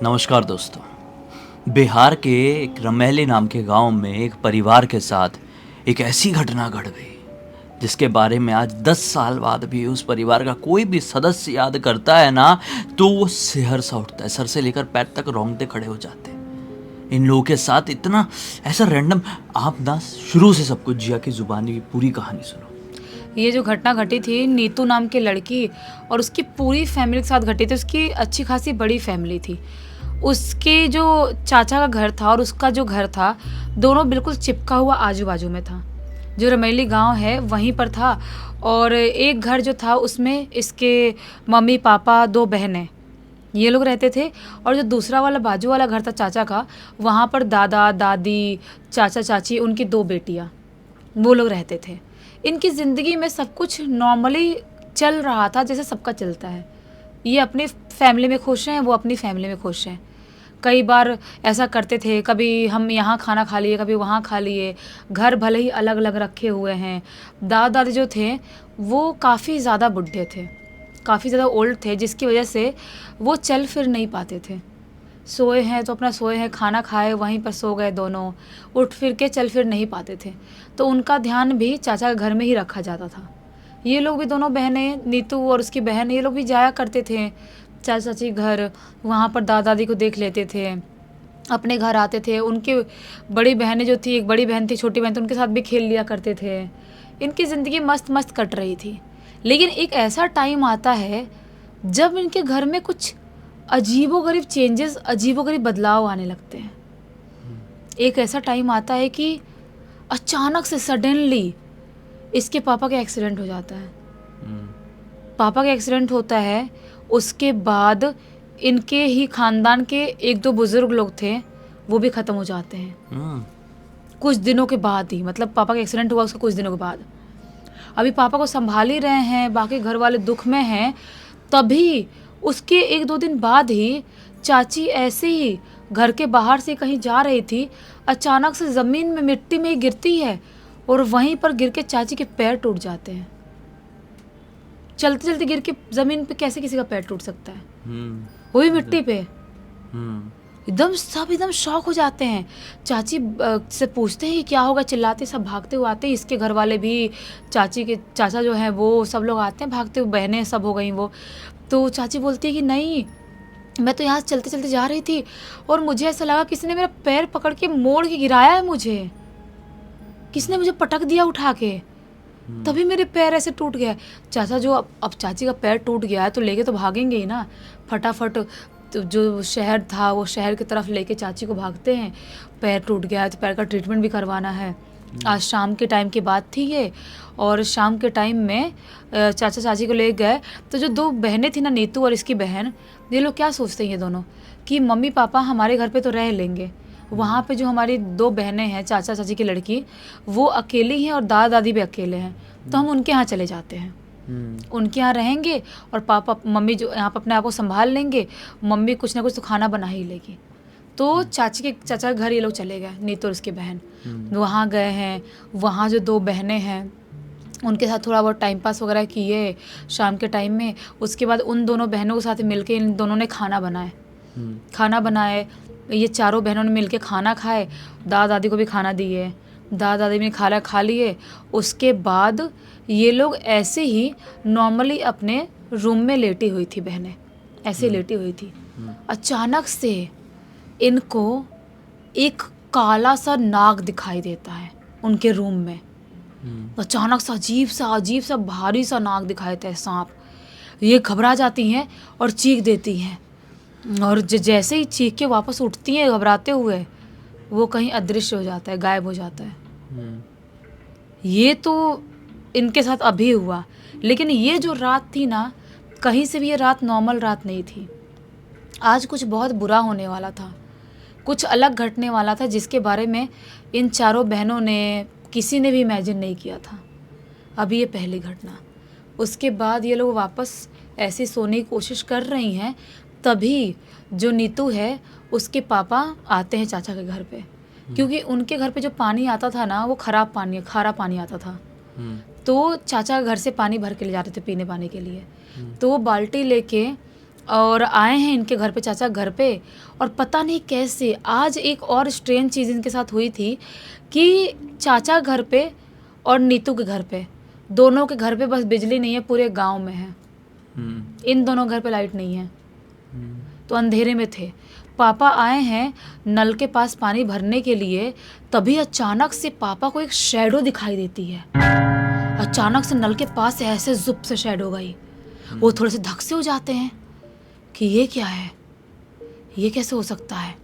नमस्कार दोस्तों। बिहार के एक रमैली नाम के गांव में एक परिवार के साथ एक ऐसी घटना घट गई जिसके बारे में आज 10 साल बाद भी उस परिवार का कोई भी सदस्य याद करता है ना, तो वो सिहर सा उठता है, सर से लेकर पैर तक रोंगटे खड़े हो जाते हैं। इन लोगों के साथ इतना ऐसा रैंडम, आप ना शुरू से सब कुछ जिया की जुबानी की पूरी कहानी सुनो। ये जो घटना घटी थी नीतू नाम की लड़की और उसकी पूरी फैमिली के साथ घटी थी। उसकी अच्छी खासी बड़ी फैमिली थी। उसके जो चाचा का घर था और उसका जो घर था, दोनों बिल्कुल चिपका हुआ आजू बाजू में था। जो रमैली गांव है वहीं पर था। और एक घर जो था उसमें इसके मम्मी पापा, दो बहनें, ये लोग रहते थे। और जो दूसरा वाला बाजू वाला घर था चाचा का, वहाँ पर दादा दादी, चाचा चाची, उनकी दो बेटियाँ, वो लोग रहते थे। इनकी ज़िंदगी में सब कुछ नॉर्मली चल रहा था जैसे सबका चलता है। ये अपनी फैमिली में खुश हैं, वो अपनी फैमिली में खुश हैं। कई बार ऐसा करते थे, कभी हम यहाँ खाना खा लिए, कभी वहाँ खा लिए। घर भले ही अलग अलग रखे हुए हैं। दादा दादी जो थे वो काफ़ी ज़्यादा बुढ़े थे, काफ़ी ज़्यादा ओल्ड थे, जिसकी वजह से वो चल फिर नहीं पाते थे। सोए हैं तो अपना सोए हैं, खाना खाए वहीं पर सो गए दोनों, उठ फिर के चल फिर नहीं पाते थे। तो उनका ध्यान भी चाचा के घर में ही रखा जाता था। ये लोग भी, दोनों बहनें, नीतू और उसकी बहन, ये लोग भी जाया करते थे चाचा चाची घर। वहाँ पर दादा दादी को देख लेते थे, अपने घर आते थे। उनकी बड़ी बहनें जो थी, एक बड़ी बहन थी, छोटी बहन थी, उनके साथ भी खेल लिया करते थे। इनकी ज़िंदगी मस्त मस्त कट रही थी। लेकिन एक ऐसा टाइम आता है जब इनके घर में कुछ अजीबोगरीब चेंजेस, अजीबोगरीब बदलाव आने लगते हैं। एक ऐसा टाइम आता है कि अचानक से सडनली इसके पापा का एक्सीडेंट हो जाता है। पापा का एक्सीडेंट होता है, उसके बाद इनके ही खानदान के एक दो बुजुर्ग लोग थे, वो भी ख़त्म हो जाते हैं कुछ दिनों के बाद ही। मतलब पापा का एक्सीडेंट हुआ उसके कुछ दिनों के बाद। अभी पापा को संभाल ही रहे हैं, बाकी घर वाले दुख में हैं। तभी उसके एक दो दिन बाद ही चाची ऐसे ही घर के बाहर से कहीं जा रही थी, अचानक से ज़मीन में मिट्टी में ही गिरती है और वहीं पर गिर के चाची के पैर टूट जाते हैं। चलते चलते गिर के ज़मीन पे कैसे किसी का पैर टूट सकता है, वो भी मिट्टी पे। एकदम सब एकदम शॉक हो जाते हैं। चाची से पूछते हैं कि क्या होगा, चिल्लाते, सब भागते हुए आते हैं। इसके घर वाले भी, चाची के चाचा जो हैं वो सब लोग आते हैं भागते हुए, बहनें सब हो गई वो। तो चाची बोलती है कि नहीं, मैं तो यहाँ से चलते चलते जा रही थी और मुझे ऐसा लगा किसी ने मेरा पैर पकड़ के मोड़ के गिराया है, मुझे किसी ने मुझे पटक दिया उठा के, तभी मेरे पैर ऐसे टूट गया। चाचा जो अब चाची का पैर टूट गया है तो लेके तो भागेंगे ही ना। फटाफट तो जो शहर था वो शहर की तरफ लेके चाची को भागते हैं। पैर टूट गया है तो पैर का ट्रीटमेंट भी करवाना है। आज शाम के टाइम की बात थी ये। और शाम के टाइम में चाचा चाची को ले गए तो जो दो बहनें थी ना, नीतू और इसकी बहन, ये लोग क्या सोचते हैं ये दोनों कि मम्मी पापा हमारे घर पे तो रह लेंगे, वहाँ पे जो हमारी दो बहनें हैं, चाचा चाची की लड़की, वो अकेली हैं और दादा दादी भी अकेले हैं, तो हम उनके यहाँ चले जाते हैं। उनके यहाँ रहेंगे और पापा मम्मी जो यहाँ पर अपने आप को संभाल लेंगे। मम्मी कुछ ना कुछ तो खाना बना ही लेगी। तो चाचा के घर ये लोग चले गए, नीतू और उसकी बहन। वहाँ गए हैं, वहाँ जो दो बहनें हैं उनके साथ थोड़ा बहुत टाइम पास वगैरह किए शाम के टाइम में। उसके बाद उन दोनों बहनों के साथ मिलके इन दोनों ने खाना बनाए। ये चारों बहनों ने मिलके खाना खाए, दादा दादी को भी खाना दिए, दादा दादी ने खाना खा लिए। उसके बाद ये लोग ऐसे ही नॉर्मली अपने रूम में लेटी हुई थी, बहनें ऐसे लेटी हुई थी। अचानक से इनको एक काला सा नाग दिखाई देता है उनके रूम में। अचानक से अजीब सा भारी सा नाग दिखाई देता है, सांप। ये घबरा जाती हैं और चीख देती हैं, और जैसे ही चीख के वापस उठती हैं घबराते हुए, वो कहीं अदृश्य हो जाता है, गायब हो जाता है। ये तो इनके साथ अभी हुआ। लेकिन ये जो रात थी ना, कहीं से भी ये रात नॉर्मल रात नहीं थी। आज कुछ बहुत बुरा होने वाला था, कुछ अलग घटने वाला था, जिसके बारे में इन चारों बहनों ने, किसी ने भी इमेजिन नहीं किया था। अभी ये पहली घटना। उसके बाद ये लोग वापस ऐसे सोने की कोशिश कर रही हैं, तभी जो नीतू है उसके पापा आते हैं चाचा के घर पे। क्योंकि उनके घर पे जो पानी आता था ना, वो खारा पानी आता था। तो चाचा घर से पानी भर के ले जाते थे पीने पानी के लिए। तो वो बाल्टी लेके और आए हैं इनके घर पे, चाचा घर पे। और पता नहीं कैसे आज एक और स्ट्रेंज चीज़ इनके साथ हुई थी कि चाचा घर पे और नीतू के घर पे, दोनों के घर पे बस बिजली नहीं है, पूरे गांव में है। इन दोनों घर पे लाइट नहीं है, तो अंधेरे में थे। पापा आए हैं नल के पास पानी भरने के लिए, तभी अचानक से पापा को एक शैडो दिखाई देती है। अचानक से नल के पास से ऐसे जुप से शैडो गई। वो थोड़े से धक से हो जाते हैं कि ये क्या है, ये कैसे हो सकता है।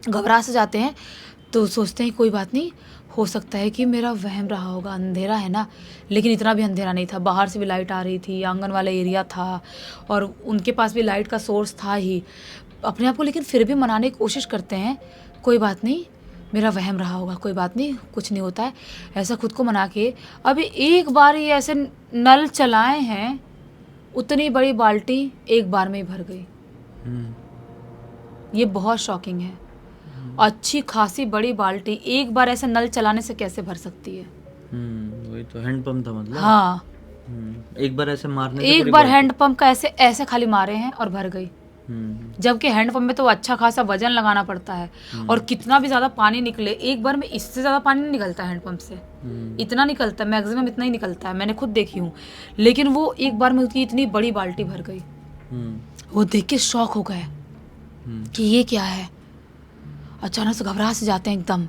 घबरा से जाते हैं, तो सोचते हैं कोई बात नहीं, हो सकता है कि मेरा वहम रहा होगा, अंधेरा है ना। लेकिन इतना भी अंधेरा नहीं था, बाहर से भी लाइट आ रही थी, आंगन वाला एरिया था और उनके पास भी लाइट का सोर्स था ही अपने आप को। लेकिन फिर भी मनाने की कोशिश करते हैं, कोई बात नहीं, मेरा वहम रहा होगा, कोई बात नहीं, कुछ नहीं होता है, ऐसा खुद को मना के। अभी एक बार ये ऐसे नल चलाए हैं, उतनी बड़ी बाल्टी एक बार में ही भर गई। ये बहुत शॉकिंग है। अच्छी खासी बड़ी बाल्टी एक बार ऐसे नल चलाने से कैसे भर सकती है। वही तो हैंडपंप था मतलब। हाँ, एक बार ऐसे मारने से एक पूरी बार बाल्टी- हैंडपंप का ऐसे ऐसे खाली मारे हैं और भर गई। जबकि हैंडपंप में तो अच्छा खासा वजन लगाना पड़ता है और कितना भी ज़्यादा पानी निकले, एक बार में इससे ज़्यादा पानी नहीं निकलता है हैंडपंप से। इतना निकलता है, मैक्सिमम इतना ही निकलता है, मैंने खुद देखी हूँ। लेकिन वो एक बार में उसकी इतनी बड़ी बाल्टी भर गई। वो देख के शॉक हो गए कि ये क्या है। अचानक से घबरा से जाते हैं एकदम,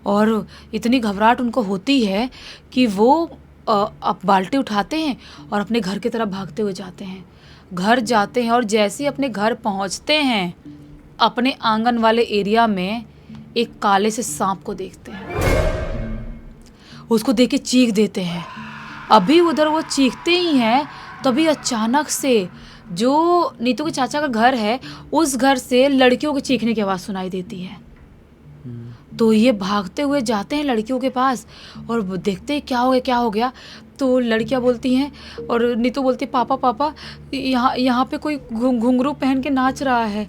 और इतनी घबराहट उनको होती है कि वो अब बाल्टी उठाते हैं और अपने घर की तरफ भागते हुए जाते हैं। घर जाते हैं और जैसे ही अपने घर पहुंचते हैं, अपने आंगन वाले एरिया में एक काले से सांप को देखते हैं। उसको देख के चीख देते हैं। अभी उधर वो चीखते ही हैं, तभी अचानक से जो नीतू के चाचा का घर है, उस घर से लड़कियों के चीखने की आवाज़ सुनाई देती है। तो ये भागते हुए जाते हैं लड़कियों के पास और वो देखते हैं क्या हो गया, क्या हो गया। तो लड़कियां बोलती हैं और नीतू बोलती है, पापा पापा, यहाँ पे कोई घुंघरू पहन के नाच रहा है,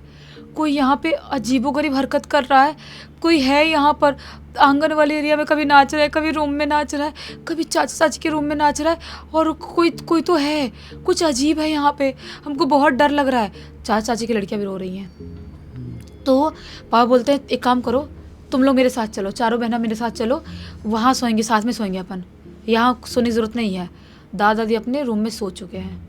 कोई यहाँ पे अजीबोगरीब हरकत कर रहा है, कोई है यहाँ पर आंगन वाले एरिया में, कभी नाच रहा है, कभी रूम में नाच रहा है, कभी चाचा चाची के रूम में नाच रहा है, और कोई तो है, कुछ अजीब है यहाँ पे, हमको बहुत डर लग रहा है। चाचा चाची की लड़कियाँ भी रो रही हैं। तो पापा बोलते हैं, एक काम करो, तुम लोग मेरे साथ चलो, चारों बहना मेरे साथ चलो, वहाँ सोएंगे, साथ में सोएंगे अपन, यहाँ सोने की ज़रूरत नहीं है। दादा दादी अपने रूम में सो चुके हैं।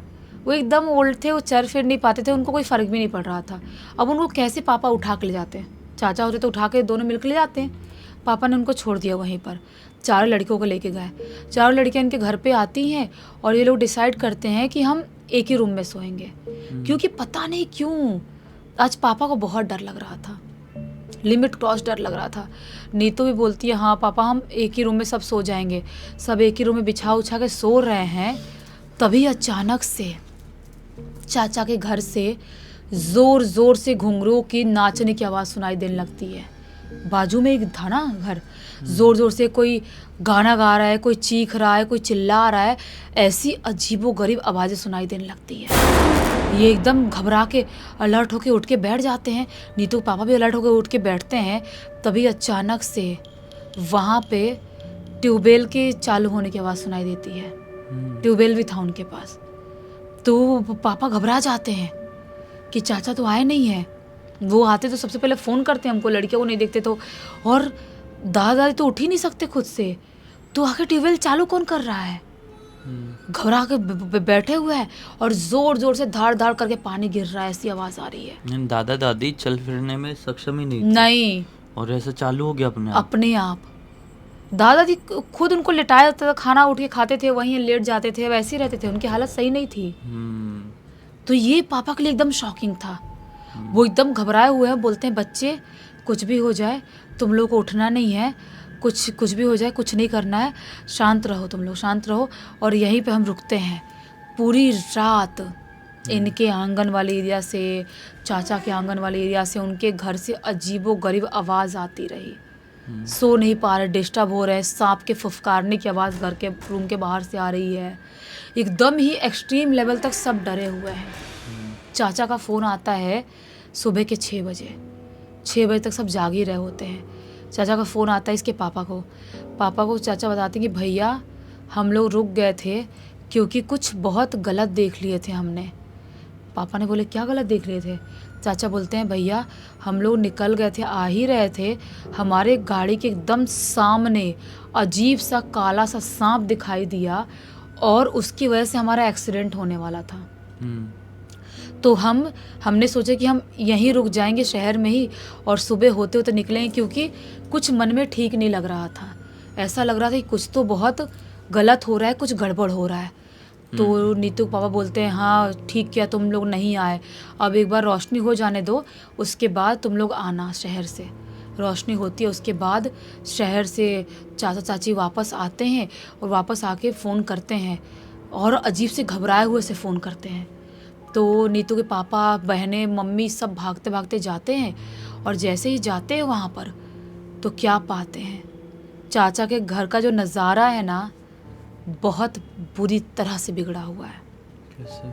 वो एकदम ओल्ड थे, वो चल फिर नहीं पाते थे, उनको कोई फ़र्क भी नहीं पड़ रहा था। अब उनको कैसे पापा उठा के ले जाते हैं, चाचा होते तो उठा के दोनों मिलकर ले जाते हैं। पापा ने उनको छोड़ दिया वहीं पर, चारों लड़कियों को लेके गए। चारों लड़कियां इनके घर पे आती हैं और ये लोग डिसाइड करते हैं कि हम एक ही रूम में सोएंगे, क्योंकि पता नहीं क्यों आज पापा को बहुत डर लग रहा था, लिमिट क्रॉस डर लग रहा था। नीतू भी बोलती है, हाँ पापा हम एक ही रूम में सब सो जाएंगे। सब एक ही रूम में बिछा उछा के सो रहे हैं, तभी अचानक से चाचा के घर से ज़ोर ज़ोर से घुंघरू की नाचने की आवाज़ सुनाई देने लगती है। बाजू में एक था ना घर, ज़ोर ज़ोर से कोई गाना गा रहा है, कोई चीख रहा है, कोई चिल्ला रहा है, ऐसी अजीबोगरीब आवाज़ें सुनाई देने लगती है। ये एकदम घबरा के अलर्ट होके उठ के बैठ जाते हैं। नीतू के पापा भी अलर्ट होके उठ के बैठते हैं। तभी अचानक से वहाँ पे ट्यूबवेल के चालू होने की आवाज़ सुनाई देती है। ट्यूबवेल भी था उनके पास। तो पापा घबरा जाते हैं कि चाचा तो आए नहीं है। वो आते तो सबसे पहले फ़ोन करते हमको, लड़कियों को नहीं देखते तो। और दादा दादी तो उठ ही नहीं सकते खुद से, तो आखिर ट्यूबवेल चालू कौन कर रहा है। घबरा के बैठे हुए हैं और ज़ोर ज़ोर से धाड़ धाड़ करके पानी गिर रहा है, ऐसी आवाज़ आ रही है। दादा दादी चल फिरने में सक्षम ही नहीं थे। नहीं, और ऐसा चालू हो गया अपने आप। दादा दादी खुद उनको लिटाया जाता था, खाना उठ के खाते थे, वहीं लेट जाते थे, वैसे ही रहते थे, उनकी हालत सही नहीं थी। तो ये पापा के लिए एकदम शॉकिंग था। वो एकदम घबराए हुए हैं, बोलते हैं, बच्चे कुछ भी हो जाए तुम लोग को उठना नहीं है, कुछ भी हो जाए कुछ नहीं करना है, शांत रहो, तुम लोग शांत रहो। और यहीं पे हम रुकते हैं। पूरी रात इनके आंगन वाले एरिया से, चाचा के आंगन वाले एरिया से, उनके घर से अजीबोगरीब आवाज़ आती रही। सो नहीं पा रहे, डिस्टर्ब हो रहे हैं, सांप के फुफकारने की आवाज़ घर के रूम के बाहर से आ रही है। एकदम ही एक्सट्रीम लेवल तक सब डरे हुए हैं। चाचा का फ़ोन आता है सुबह के 6 बजे। 6 बजे तक सब जाग ही रहे होते हैं। चाचा का फ़ोन आता है इसके पापा को चाचा बताते हैं कि भैया हम लोग रुक गए थे क्योंकि कुछ बहुत गलत देख लिए थे हमने। पापा ने बोले क्या गलत देख रहे थे? चाचा बोलते हैं भैया हम लोग निकल गए थे, आ ही रहे थे, हमारे गाड़ी के एकदम सामने अजीब सा काला सा सांप दिखाई दिया और उसकी वजह से हमारा एक्सीडेंट होने वाला था। तो हमने सोचा कि हम यहीं रुक जाएंगे शहर में ही और सुबह होते होते निकलेंगे, क्योंकि कुछ मन में ठीक नहीं लग रहा था। ऐसा लग रहा था कि कुछ तो बहुत गलत हो रहा है, कुछ गड़बड़ हो रहा है। तो नीतू के पापा बोलते हैं हाँ ठीक किया तुम लोग नहीं आए, अब एक बार रोशनी हो जाने दो, उसके बाद तुम लोग आना शहर से। रोशनी होती है उसके बाद शहर से चाचा चाची वापस आते हैं और वापस आके फ़ोन करते हैं और अजीब से घबराए हुए से फ़ोन करते हैं। तो नीतू के पापा बहनें मम्मी सब भागते भागते जाते हैं और जैसे ही जाते हैं वहाँ पर तो क्या पाते हैं, चाचा के घर का जो नज़ारा है ना बहुत बुरी तरह से बिगड़ा हुआ है। कैसे?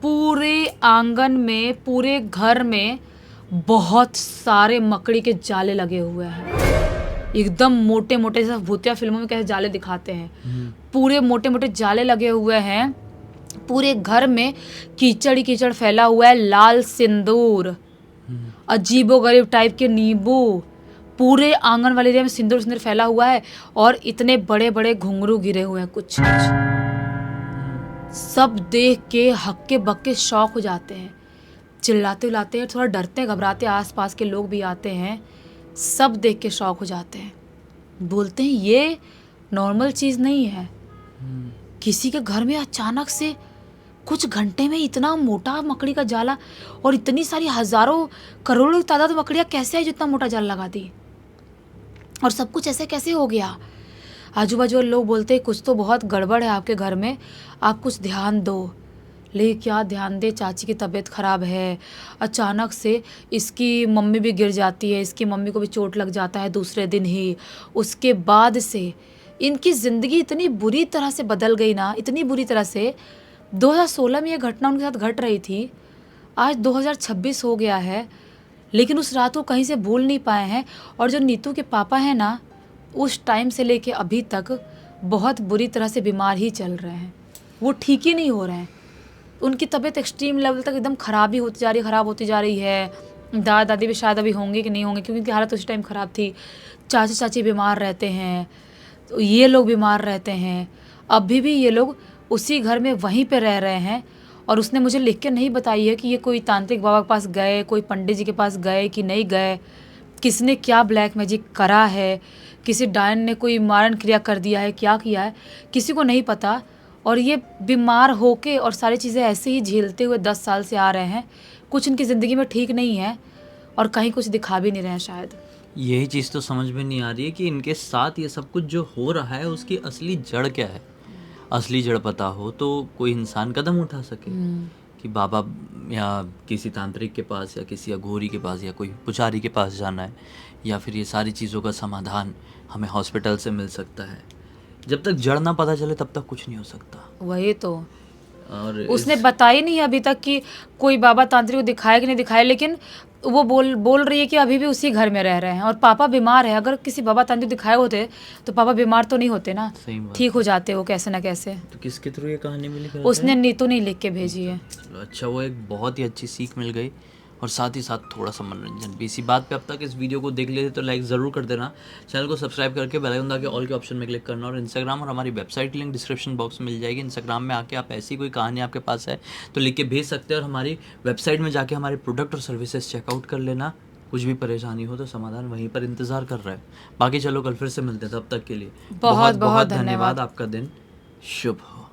पूरे आंगन में पूरे घर में बहुत सारे मकड़ी के जाले लगे हुए हैं, एकदम मोटे मोटे, जैसे भूतिया फिल्मों में कैसे जाले दिखाते हैं, पूरे मोटे मोटे जाले लगे हुए हैं। पूरे घर में कीचड़ ही कीचड़ फैला हुआ है, लाल सिंदूर, अजीबोगरीब टाइप के नींबू, पूरे आंगन वाले एरिया में सिंदूर सिंदूर फैला हुआ है और इतने बड़े बड़े घुंघरू गिरे हुए हैं कुछ कुछ। सब देख के हक्के बक्के शौक हो जाते हैं, चिल्लाते उल्लाते हैं, थोड़ा डरते हैं घबराते हैं, आसपास के लोग भी आते हैं, सब देख के शौक हो जाते हैं। बोलते हैं ये नॉर्मल चीज़ नहीं है, किसी के घर में अचानक से कुछ घंटे में इतना मोटा मकड़ी का जाला और इतनी सारी हजारों करोड़ों की तादाद में मकड़ियाँ कैसे आई जो इतना मोटा जाला लगा दी, और सब कुछ ऐसे कैसे हो गया। आजू बाजू लोग बोलते हैं कुछ तो बहुत गड़बड़ है आपके घर में, आप कुछ ध्यान दो। लेकिन क्या ध्यान दे, चाची की तबीयत ख़राब है, अचानक से इसकी मम्मी भी गिर जाती है, इसकी मम्मी को भी चोट लग जाता है दूसरे दिन ही। उसके बाद से इनकी ज़िंदगी इतनी बुरी तरह से बदल गई ना, इतनी बुरी तरह से। 2016 में ये घटना उनके साथ घट रही थी, आज 2026 हो गया है, लेकिन उस रात को कहीं से भूल नहीं पाए हैं। और जो नीतू के पापा हैं ना, उस टाइम से लेके अभी तक बहुत बुरी तरह से बीमार ही चल रहे हैं, वो ठीक ही नहीं हो रहे हैं। उनकी तबीयत एक्सट्रीम लेवल तक एकदम ख़राब ही होती जा रही, ख़राब होती जा रही है। दादा दादी भी शायद अभी होंगे कि नहीं होंगे, क्योंकि उनकी हालत उस टाइम ख़राब थी। चाचा चाची बीमार रहते हैं, तो ये लोग बीमार रहते हैं, अभी भी ये लोग उसी घर में वहीं पे रह रहे हैं। और उसने मुझे लिख के नहीं बताई है कि ये कोई तांत्रिक बाबा के पास गए, कोई पंडित जी के पास गए कि नहीं गए, किसने क्या ब्लैक मैजिक करा है, किसी डायन ने कोई मारण क्रिया कर दिया है, क्या किया है, किसी को नहीं पता। और ये बीमार होके और सारी चीज़ें ऐसे ही झेलते हुए 10 साल से आ रहे हैं। कुछ इनकी ज़िंदगी में ठीक नहीं है और कहीं कुछ दिखा भी नहीं रहे हैं शायद। यही चीज़ तो समझ में नहीं आ रही है कि इनके साथ ये सब कुछ जो हो रहा है उसकी असली जड़ क्या है। असली जड़ पता हो तो कोई इंसान कदम उठा सके कि बाबा या किसी तांत्रिक के पास या किसी अघोरी के पास या कोई पुजारी के पास जाना है, या फिर ये सारी चीज़ों का समाधान हमें हॉस्पिटल से मिल सकता है। जब तक जड़ ना पता चले तब तक कुछ नहीं हो सकता। वही तो, और उसने बताई नहीं अभी तक कि कोई बाबा तांत्रिक को दिखाया कि नहीं दिखाया, लेकिन वो बोल रही है कि अभी भी उसी घर में रह रहे हैं और पापा बीमार है। अगर किसी बाबा तांत्रिक दिखाए होते तो पापा बीमार तो नहीं होते ना, सही बात। ठीक हो जाते वो कैसे ना कैसे। तो किसके थ्रू ये कहानी मिली? उसने नीतू नहीं लिख के भेजी है। चलो अच्छा, वो एक बहुत ही अच्छी सीख मिल गई और साथ ही साथ थोड़ा सा मनोरंजन भी। इसी बात पे अब तक इस वीडियो को देख लेते तो लाइक ज़रूर कर देना, चैनल को सब्सक्राइब करके बेल आइकन दबा के ऑल के ऑप्शन में क्लिक करना। और इंस्टाग्राम और हमारी वेबसाइट की लिंक डिस्क्रिप्शन बॉक्स में मिल जाएगी। इंस्टाग्राम में आके आप ऐसी कोई कहानी आपके पास है तो लिख के भेज सकते हैं, और हमारी वेबसाइट में जाके हमारे प्रोडक्ट और सर्विसेज चेकआउट कर लेना। कुछ भी परेशानी हो तो समाधान वहीं पर इंतज़ार कर रहा है। बाकी चलो कल फिर से मिलते हैं, तब तक के लिए बहुत बहुत धन्यवाद। आपका दिन शुभ हो।